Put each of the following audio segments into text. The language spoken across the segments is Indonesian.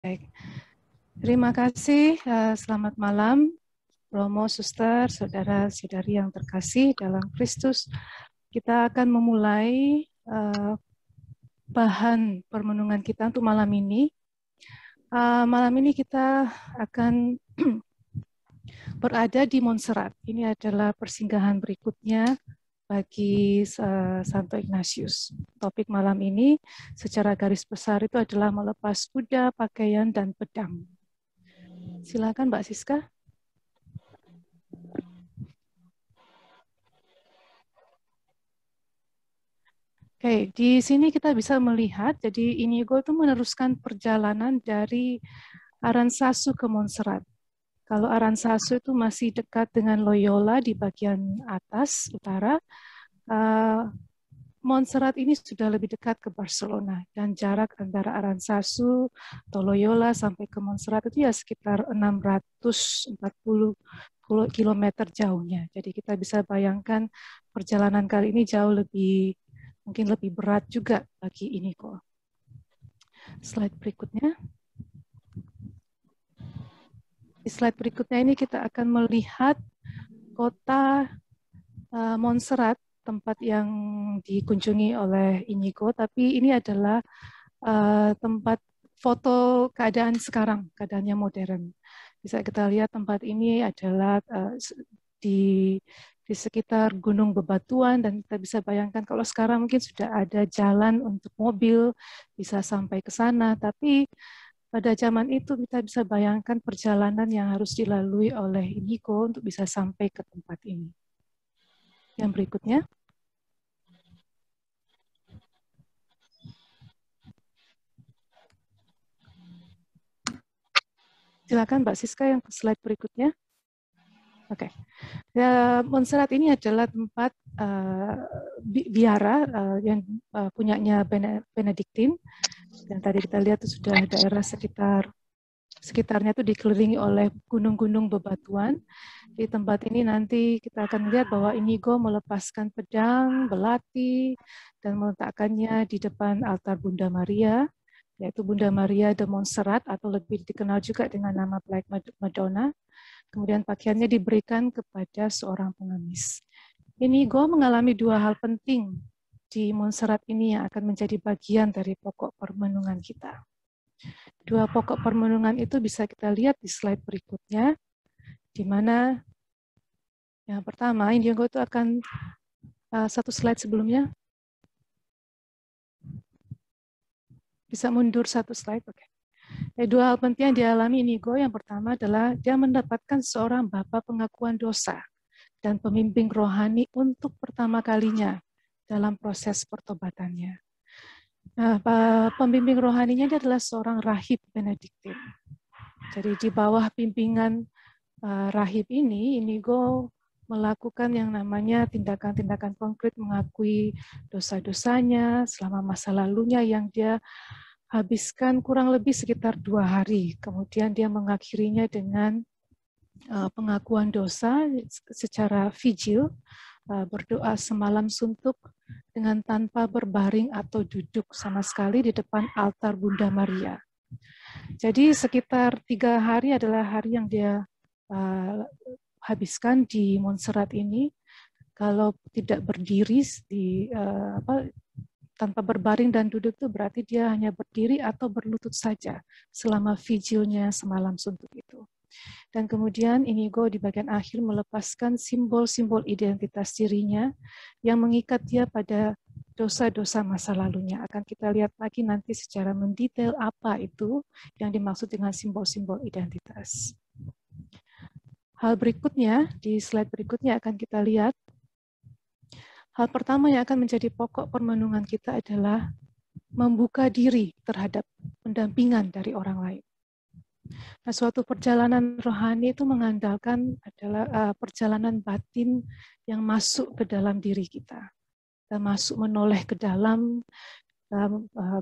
Baik. Terima kasih. Selamat malam, Romo, Suster, saudara-saudari yang terkasih dalam Kristus. Kita akan memulai bahan permenungan kita untuk malam ini. Malam ini kita akan berada di Montserrat. Ini adalah persinggahan berikutnya bagi Santo Ignatius. Topik malam ini secara garis besar itu adalah melepas kuda, pakaian, dan pedang. Silakan Mbak Siska. Oke, di sini kita bisa melihat, jadi Inigo itu meneruskan perjalanan dari Aransasu ke Montserrat. Kalau Aransasu itu masih dekat dengan Loyola di bagian atas, utara, Montserrat ini sudah lebih dekat ke Barcelona. Dan jarak antara Aransasu atau Loyola sampai ke Montserrat itu ya sekitar 640 km jauhnya. Jadi kita bisa bayangkan perjalanan kali ini jauh lebih, mungkin lebih berat juga bagi Inigo. Slide berikutnya. Di slide berikutnya ini kita akan melihat kota Montserrat, tempat yang dikunjungi oleh Inigo, tapi ini adalah tempat foto keadaan sekarang, keadaannya modern. Bisa kita lihat tempat ini adalah di sekitar Gunung Bebatuan, dan kita bisa bayangkan kalau sekarang mungkin sudah ada jalan untuk mobil bisa sampai ke sana, tapi pada zaman itu kita bisa bayangkan perjalanan yang harus dilalui oleh Inigo untuk bisa sampai ke tempat ini. Yang berikutnya. Silakan Mbak Siska yang ke slide berikutnya. Oke. Montserrat ini adalah tempat biara yang punyanya Benediktin. Dan tadi kita lihat itu sudah daerah sekitarnya itu dikelilingi oleh gunung-gunung bebatuan. Di tempat ini nanti kita akan lihat bahwa Inigo melepaskan pedang, belati, dan meletakkannya di depan altar Bunda Maria, yaitu Bunda Maria de Montserrat, atau lebih dikenal juga dengan nama Black Madonna. Kemudian pakaiannya diberikan kepada seorang pengemis. Inigo mengalami dua hal penting di Montserrat ini yang akan menjadi bagian dari pokok permenungan kita. Dua pokok permenungan itu bisa kita lihat di slide berikutnya, di mana yang pertama, Inigo itu akan satu slide sebelumnya. Bisa mundur satu slide, oke. Dua hal penting yang dialami Inigo, yang pertama adalah dia mendapatkan seorang bapa pengakuan dosa dan pembimbing rohani untuk pertama kalinya dalam proses pertobatannya. Nah, pembimbing rohaninya dia adalah seorang rahib Benediktin. Jadi di bawah bimbingan rahib ini, Inigo melakukan yang namanya tindakan-tindakan konkret, mengakui dosa-dosanya selama masa lalunya yang dia habiskan kurang lebih sekitar 2 hari. Kemudian dia mengakhirinya dengan pengakuan dosa secara vigil, berdoa semalam suntuk dengan tanpa berbaring atau duduk sama sekali di depan altar Bunda Maria. Jadi sekitar 3 hari adalah hari yang dia habiskan di Montserrat ini. Kalau tidak berdiri tanpa berbaring dan duduk itu berarti dia hanya berdiri atau berlutut saja selama vigilnya semalam suntuk itu. Dan kemudian Inigo di bagian akhir melepaskan simbol-simbol identitas dirinya yang mengikat dia pada dosa-dosa masa lalunya. Akan kita lihat lagi nanti secara mendetail apa itu yang dimaksud dengan simbol-simbol identitas. Hal berikutnya, di slide berikutnya akan kita lihat, hal pertama yang akan menjadi pokok permenungan kita adalah membuka diri terhadap pendampingan dari orang lain. Nah, suatu perjalanan rohani itu mengandalkan adalah perjalanan batin yang masuk ke dalam diri kita. Kita masuk menoleh ke dalam,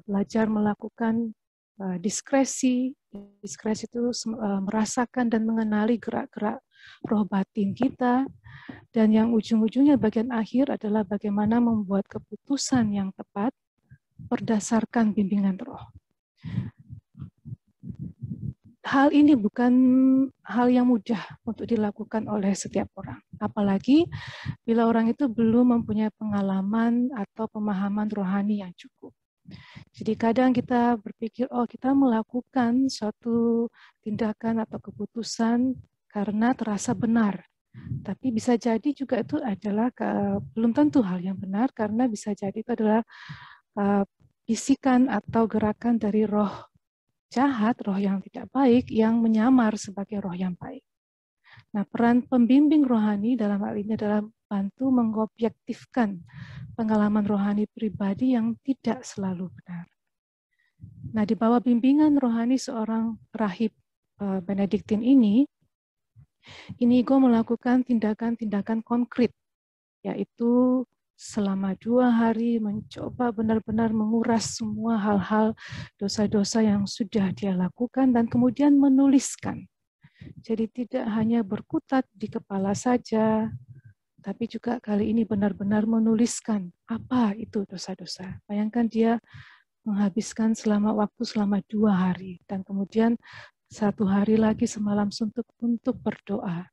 belajar melakukan diskresi. Diskresi itu merasakan dan mengenali gerak-gerak roh batin kita. Dan yang ujung-ujungnya bagian akhir adalah bagaimana membuat keputusan yang tepat berdasarkan bimbingan roh. hal ini bukan hal yang mudah untuk dilakukan oleh setiap orang. Apalagi bila orang itu belum mempunyai pengalaman atau pemahaman rohani yang cukup. Jadi kadang kita berpikir, oh kita melakukan suatu tindakan atau keputusan karena terasa benar. Tapi bisa jadi juga itu adalah belum tentu hal yang benar, karena bisa jadi itu adalah bisikan atau gerakan dari roh jahat, roh yang tidak baik, yang menyamar sebagai roh yang baik. Nah, peran pembimbing rohani dalam hal ini adalah bantu mengobjektifkan pengalaman rohani pribadi yang tidak selalu benar. Nah, di bawah bimbingan rohani seorang rahib Benediktin ini, Inigo melakukan tindakan-tindakan konkret, yaitu selama 2 hari mencoba benar-benar menguras semua hal-hal dosa-dosa yang sudah dia lakukan dan kemudian menuliskan. Jadi tidak hanya berkutat di kepala saja, tapi juga kali ini benar-benar menuliskan apa itu dosa-dosa. Bayangkan dia menghabiskan waktu selama 2 hari dan kemudian 1 hari lagi semalam suntuk untuk berdoa.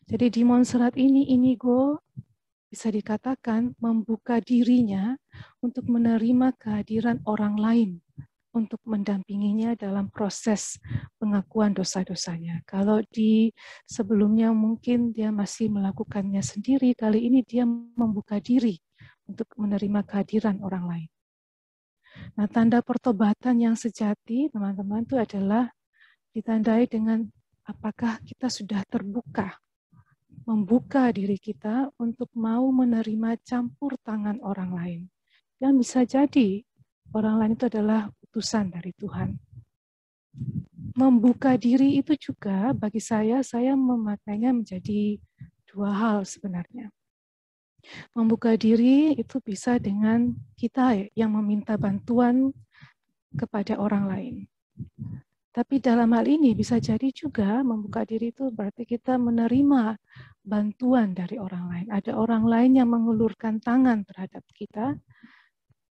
Jadi di Montserrat ini Inigo bisa dikatakan membuka dirinya untuk menerima kehadiran orang lain untuk mendampinginya dalam proses pengakuan dosa-dosanya. Kalau di sebelumnya mungkin dia masih melakukannya sendiri, kali ini dia membuka diri untuk menerima kehadiran orang lain. Nah, tanda pertobatan yang sejati, teman-teman, itu adalah ditandai dengan apakah kita sudah terbuka, membuka diri kita untuk mau menerima campur tangan orang lain. Yang bisa jadi orang lain itu adalah utusan dari Tuhan. Membuka diri itu juga bagi saya memaknainya menjadi 2 hal sebenarnya. Membuka diri itu bisa dengan kita yang meminta bantuan kepada orang lain. Tapi dalam hal ini bisa jadi juga membuka diri itu berarti kita menerima bantuan dari orang lain. Ada orang lain yang mengulurkan tangan terhadap kita,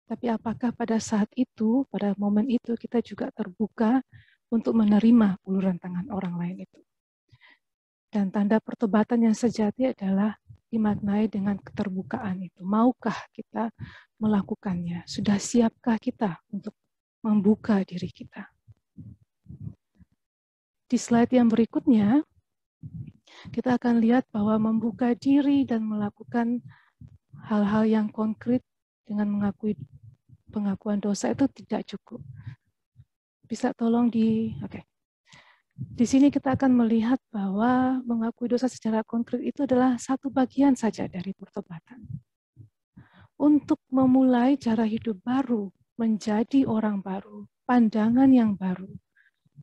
tapi apakah pada saat itu, pada momen itu kita juga terbuka untuk menerima uluran tangan orang lain itu. Dan tanda pertobatan yang sejati adalah dimaknai dengan keterbukaan itu. Maukah kita melakukannya? Sudah siapkah kita untuk membuka diri kita? Di slide yang berikutnya, kita akan lihat bahwa membuka diri dan melakukan hal-hal yang konkret dengan mengakui pengakuan dosa itu tidak cukup. Bisa tolong oke. Di sini kita akan melihat bahwa mengakui dosa secara konkret itu adalah satu bagian saja dari pertobatan. Untuk memulai cara hidup baru, menjadi orang baru, pandangan yang baru,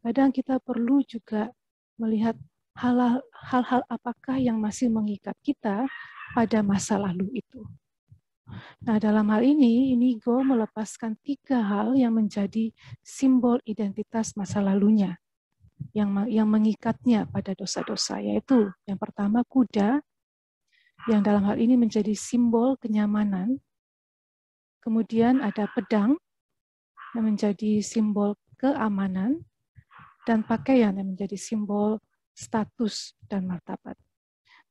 kadang kita perlu juga melihat hal-hal apakah yang masih mengikat kita pada masa lalu itu. Nah, dalam hal ini, Inigo melepaskan 3 hal yang menjadi simbol identitas masa lalunya, yang mengikatnya pada dosa-dosa, yaitu yang pertama kuda, yang dalam hal ini menjadi simbol kenyamanan. Kemudian ada pedang, yang menjadi simbol keamanan, dan pakaian yang menjadi simbol status dan martabat.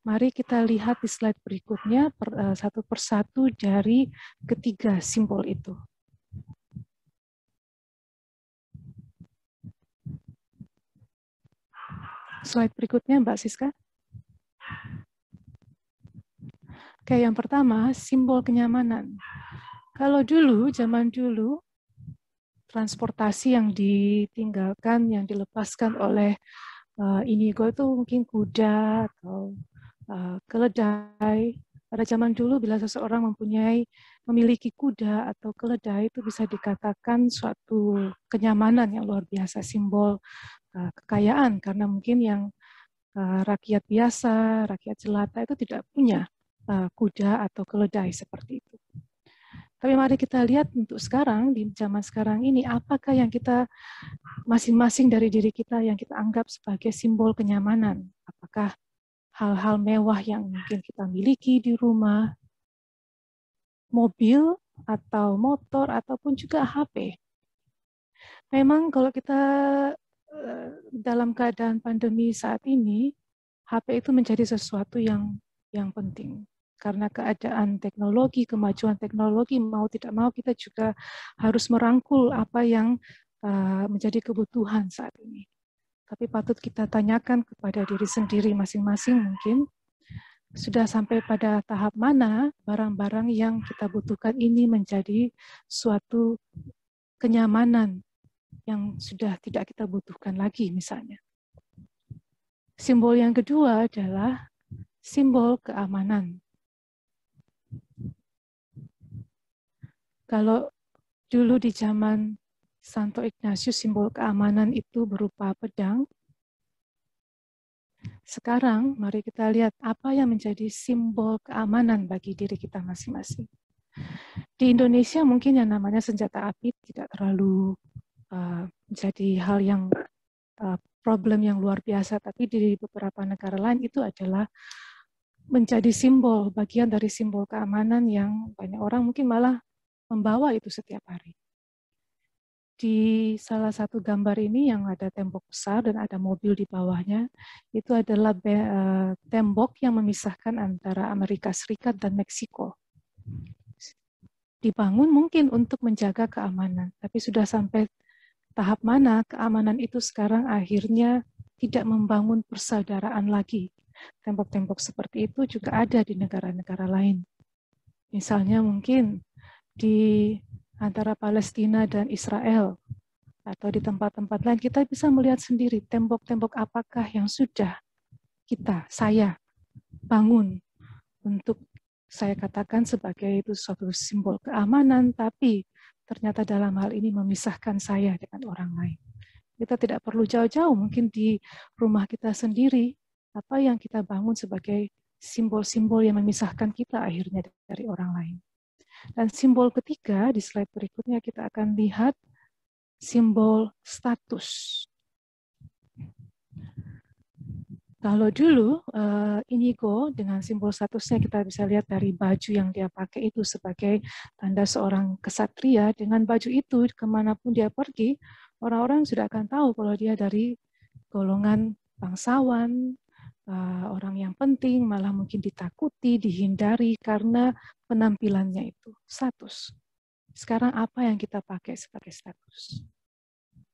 Mari kita lihat di slide berikutnya satu persatu dari ketiga simbol itu. Slide berikutnya, Mbak Siska. Oke, yang pertama, simbol kenyamanan. Kalau zaman dulu, transportasi yang ditinggalkan, yang dilepaskan oleh Inigo itu mungkin kuda atau keledai. Pada zaman dulu bila seseorang memiliki kuda atau keledai itu bisa dikatakan suatu kenyamanan yang luar biasa, simbol kekayaan, karena mungkin yang rakyat biasa, rakyat jelata itu tidak punya kuda atau keledai seperti itu. Tapi mari kita lihat untuk sekarang, di zaman sekarang ini, apakah yang kita masing-masing dari diri kita yang kita anggap sebagai simbol kenyamanan? Apakah hal-hal mewah yang mungkin kita miliki di rumah, mobil, atau motor, ataupun juga HP? Memang kalau kita dalam keadaan pandemi saat ini, HP itu menjadi sesuatu yang penting. Karena keadaan teknologi, kemajuan teknologi, mau tidak mau kita juga harus merangkul apa yang menjadi kebutuhan saat ini. Tapi patut kita tanyakan kepada diri sendiri masing-masing mungkin, sudah sampai pada tahap mana barang-barang yang kita butuhkan ini menjadi suatu kenyamanan yang sudah tidak kita butuhkan lagi misalnya. Simbol yang kedua adalah simbol keamanan. Kalau dulu di zaman Santo Ignatius simbol keamanan itu berupa pedang, sekarang mari kita lihat apa yang menjadi simbol keamanan bagi diri kita masing-masing. Di Indonesia mungkin yang namanya senjata api tidak terlalu menjadi hal yang problem yang luar biasa, tapi di beberapa negara lain itu adalah menjadi simbol, bagian dari simbol keamanan yang banyak orang mungkin malah membawa itu setiap hari. Di salah satu gambar ini yang ada tembok besar dan ada mobil di bawahnya, itu adalah tembok yang memisahkan antara Amerika Serikat dan Meksiko. Dibangun mungkin untuk menjaga keamanan, tapi sudah sampai tahap mana keamanan itu sekarang akhirnya tidak membangun persaudaraan lagi. Tembok-tembok seperti itu juga ada di negara-negara lain. Misalnya mungkin di antara Palestina dan Israel, atau di tempat-tempat lain, kita bisa melihat sendiri tembok-tembok apakah yang sudah saya bangun untuk saya katakan sebagai itu suatu simbol keamanan, tapi ternyata dalam hal ini memisahkan saya dengan orang lain. Kita tidak perlu jauh-jauh, mungkin di rumah kita sendiri, apa yang kita bangun sebagai simbol-simbol yang memisahkan kita akhirnya dari orang lain. Dan simbol ketiga, di slide berikutnya kita akan lihat simbol status. Kalau dulu Inigo dengan simbol statusnya kita bisa lihat dari baju yang dia pakai itu sebagai tanda seorang kesatria. Dengan baju itu kemanapun dia pergi, orang-orang sudah akan tahu kalau dia dari golongan bangsawan, orang yang penting, malah mungkin ditakuti, dihindari karena penampilannya itu, status. Sekarang apa yang kita pakai sebagai status?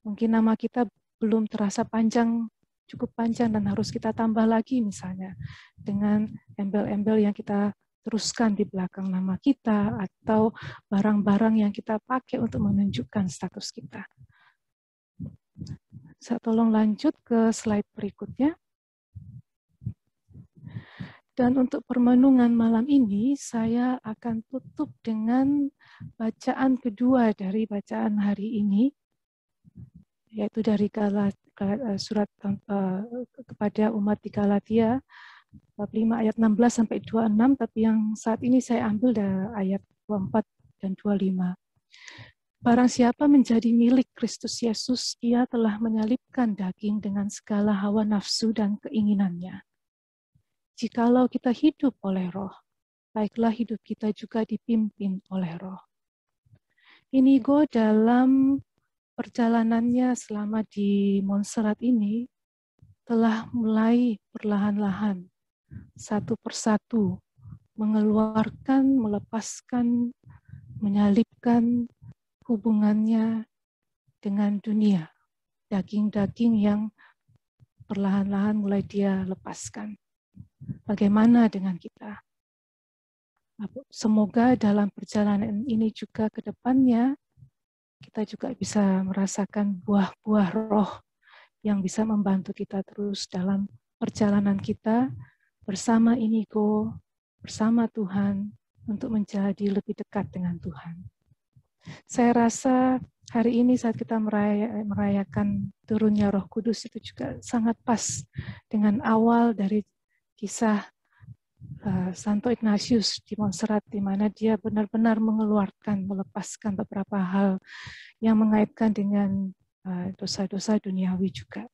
Mungkin nama kita belum terasa panjang, cukup panjang dan harus kita tambah lagi misalnya dengan embel-embel yang kita teruskan di belakang nama kita atau barang-barang yang kita pakai untuk menunjukkan status kita. Saya tolong lanjut ke slide berikutnya. Dan untuk permenungan malam ini, saya akan tutup dengan bacaan kedua dari bacaan hari ini, yaitu dari surat kepada umat di Galatia, bab 5 ayat 16 sampai 26, tapi yang saat ini saya ambil dari ayat 24 dan 25. Barang siapa menjadi milik Kristus Yesus, ia telah menyalibkan daging dengan segala hawa nafsu dan keinginannya. Jikalau kita hidup oleh Roh, baiklah hidup kita juga dipimpin oleh Roh. Inigo dalam perjalanannya selama di Montserrat ini telah mulai perlahan-lahan, satu persatu, mengeluarkan, melepaskan, menyalipkan hubungannya dengan dunia. Daging-daging yang perlahan-lahan mulai dia lepaskan. Bagaimana dengan kita? Semoga dalam perjalanan ini juga ke depannya kita juga bisa merasakan buah-buah roh yang bisa membantu kita terus dalam perjalanan kita bersama Inigo, bersama Tuhan untuk menjadi lebih dekat dengan Tuhan. Saya rasa hari ini saat kita merayakan turunnya Roh Kudus itu juga sangat pas dengan awal dari kisah Santo Ignatius di Montserrat, di mana dia benar-benar mengeluarkan, melepaskan beberapa hal yang mengaitkan dengan dosa-dosa duniawi juga.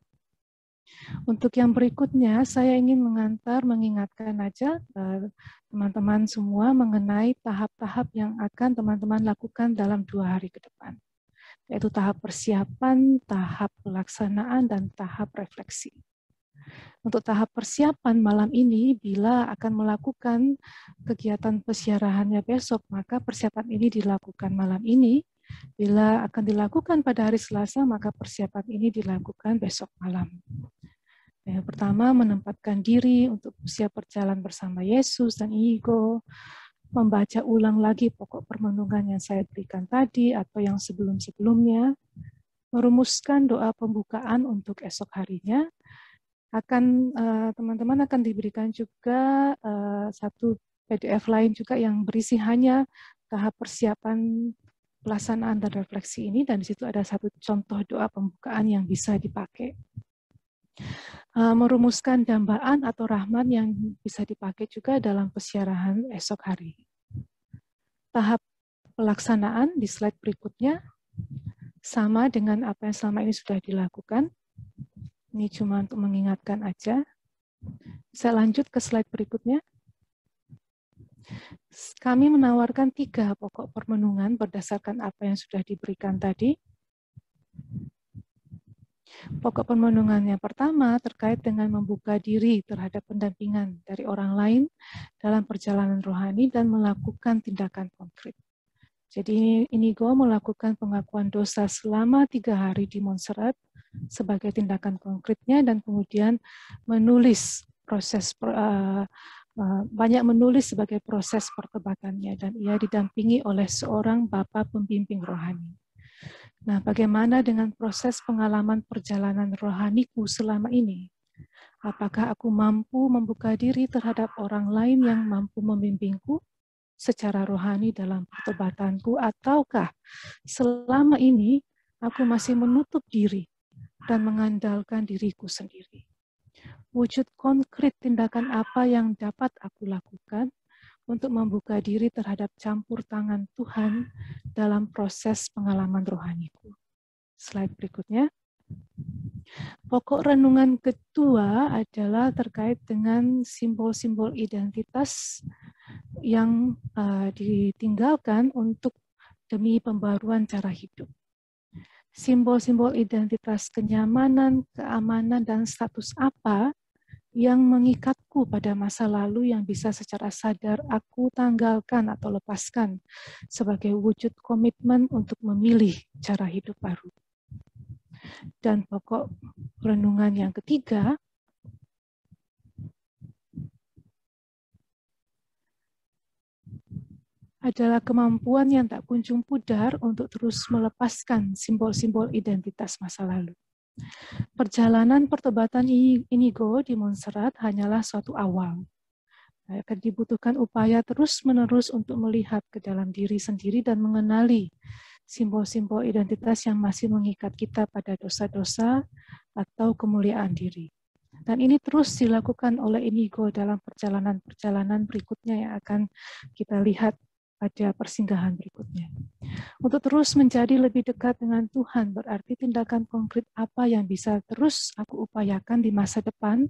Untuk yang berikutnya, saya ingin mengingatkan aja teman-teman semua mengenai tahap-tahap yang akan teman-teman lakukan dalam 2 hari ke depan. yaitu tahap persiapan, tahap pelaksanaan, dan tahap refleksi. Untuk tahap persiapan malam ini, bila akan melakukan kegiatan pesiarahannya besok, maka persiapan ini dilakukan malam ini. Bila akan dilakukan pada hari Selasa, maka persiapan ini dilakukan besok malam. Yang pertama, menempatkan diri untuk siap berjalan bersama Yesus dan Inigo, membaca ulang lagi pokok permenungan yang saya berikan tadi atau yang sebelum-sebelumnya, merumuskan doa pembukaan untuk esok harinya. Teman-teman akan diberikan juga satu PDF lain juga yang berisi hanya tahap persiapan pelaksanaan dan refleksi ini, dan di situ ada satu contoh doa pembukaan yang bisa dipakai. Merumuskan dambaan atau rahman yang bisa dipakai juga dalam pesiarahan esok hari. Tahap pelaksanaan di slide berikutnya sama dengan apa yang selama ini sudah dilakukan. Ini cuma untuk mengingatkan aja. Saya lanjut ke slide berikutnya. Kami menawarkan 3 pokok permenungan berdasarkan apa yang sudah diberikan tadi. Pokok permenungan yang pertama terkait dengan membuka diri terhadap pendampingan dari orang lain dalam perjalanan rohani dan melakukan tindakan konkret. Jadi Inigo melakukan pengakuan dosa selama 3 hari di Montserrat sebagai tindakan konkretnya, dan kemudian menulis banyak menulis sebagai proses pertobatannya, dan ia didampingi oleh seorang bapa pembimbing rohani. Nah, bagaimana dengan proses pengalaman perjalanan rohaniku selama ini? Apakah aku mampu membuka diri terhadap orang lain yang mampu membimbingku secara rohani dalam pertobatanku, ataukah selama ini aku masih menutup diri dan mengandalkan diriku sendiri? Wujud konkret tindakan apa yang dapat aku lakukan untuk membuka diri terhadap campur tangan Tuhan dalam proses pengalaman rohaniku? Slide berikutnya. Pokok renungan kedua adalah terkait dengan simbol-simbol identitas yang ditinggalkan untuk demi pembaruan cara hidup. Simbol-simbol identitas kenyamanan, keamanan, dan status apa yang mengikatku pada masa lalu yang bisa secara sadar aku tanggalkan atau lepaskan sebagai wujud komitmen untuk memilih cara hidup baru. Dan pokok renungan yang ketiga adalah kemampuan yang tak kunjung pudar untuk terus melepaskan simbol-simbol identitas masa lalu. Perjalanan pertobatan Inigo di Montserrat hanyalah suatu awal. Akan dibutuhkan upaya terus-menerus untuk melihat ke dalam diri sendiri dan mengenali simbol-simbol identitas yang masih mengikat kita pada dosa-dosa atau kemuliaan diri. Dan ini terus dilakukan oleh Inigo dalam perjalanan-perjalanan berikutnya yang akan kita lihat pada persinggahan berikutnya. Untuk terus menjadi lebih dekat dengan Tuhan berarti tindakan konkret apa yang bisa terus aku upayakan di masa depan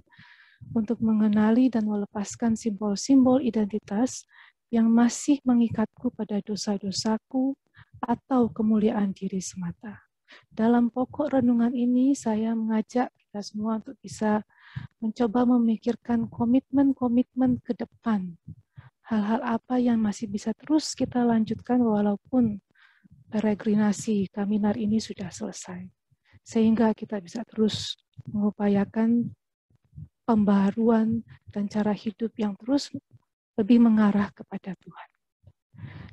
untuk mengenali dan melepaskan simbol-simbol identitas yang masih mengikatku pada dosa-dosaku atau kemuliaan diri semata. Dalam pokok renungan ini saya mengajak kita semua untuk bisa mencoba memikirkan komitmen-komitmen ke depan. Hal-hal apa yang masih bisa terus kita lanjutkan walaupun peregrinasi Kaminar ini sudah selesai. Sehingga kita bisa terus mengupayakan pembaharuan dan cara hidup yang terus lebih mengarah kepada Tuhan.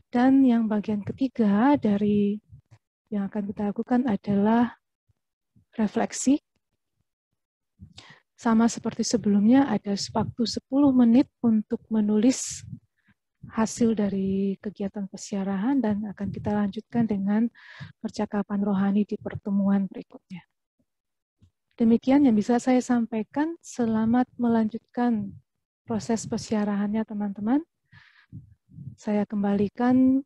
Dan yang bagian ketiga dari yang akan kita lakukan adalah refleksi. Sama seperti sebelumnya, ada waktu 10 menit untuk menulis hasil dari kegiatan pesiarahan dan akan kita lanjutkan dengan percakapan rohani di pertemuan berikutnya. Demikian yang bisa saya sampaikan. Selamat melanjutkan proses pesiarahannya teman-teman. Saya kembalikan